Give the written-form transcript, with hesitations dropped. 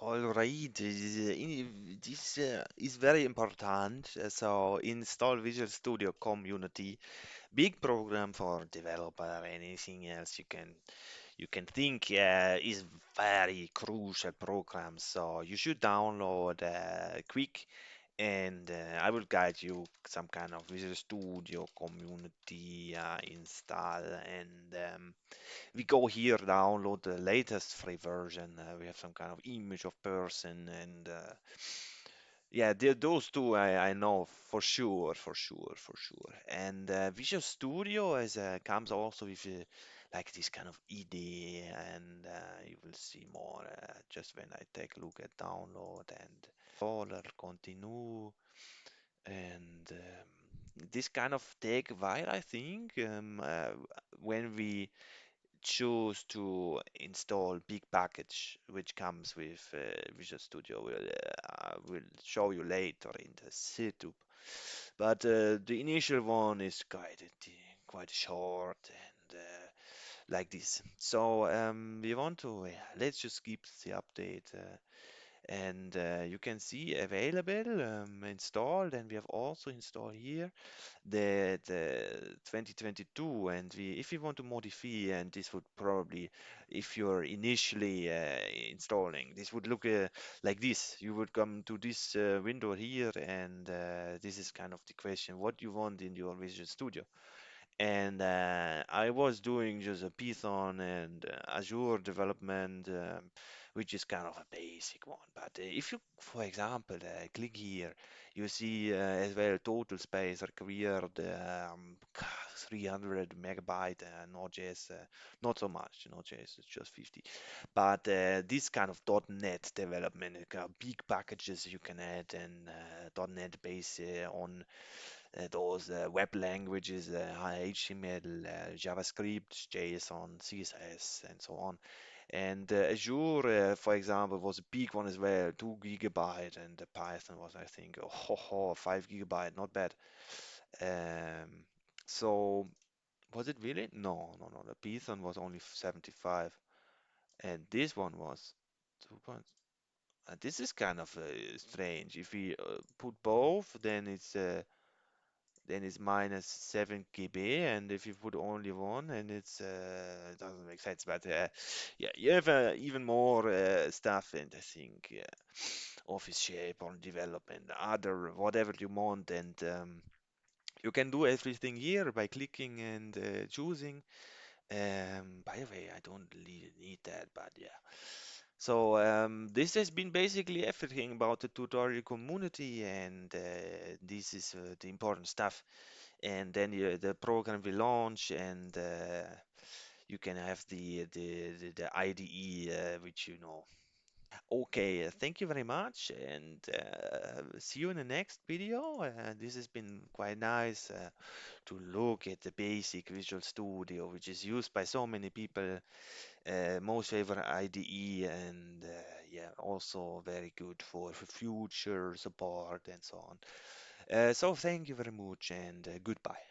All right, this is very important. So install Visual Studio Community, big program for developer. Anything else you can think is very crucial program. So you should download quick, and I will guide you some kind of Visual Studio Community install and. We go here, download the latest free version. We have some kind of image of person and yeah, those two I know for sure, for sure, for sure. And Visual Studio is comes also with like this kind of ID, and you will see more just when I take a look at download and folder, continue, and this kind of take a while, I think, when we choose to install big package which comes with Visual Studio. Will show you later in the setup. But the initial one is quite short and like this. So we want to let's just skip the update. And you can see available installed, and we have also installed here the 2022, and if you want to modify, and this would probably, if you're initially installing, this would look like this. You would come to this window here, and this is kind of the question what you want in your Visual Studio. And I was doing just a Python and Azure development, which is kind of a basic one. But if you, for example, click here, you see as well total space required 300 megabyte Node.js, not so much. Node.js is just 50. But this kind of .NET development, big packages you can add, and .NET based on those web languages, HTML, JavaScript, JSON, CSS, and so on. And Azure, for example, was a big one as well, 2 gigabyte, and Python was, I think, 5 gigabyte, not bad. Um, so was it really? No, no, no. The Python was only 75, and this one was 2 points. This is kind of strange. If we put both, then it's minus 7 KB, and if you put only one, and it doesn't make sense. But yeah, you have even more stuff, and I think Office shape or development, other whatever you want, and you can do everything here by clicking and choosing. By the way, I don't really need that, but yeah. So this has been basically everything about the tutorial community, and this is the important stuff. And then the program will launch, and you can have the IDE, which you know. Okay, thank you very much, and see you in the next video. This has been quite nice to look at the basic Visual Studio, which is used by so many people, most favorite IDE, and yeah, also very good for future support and so on. So thank you very much, and goodbye.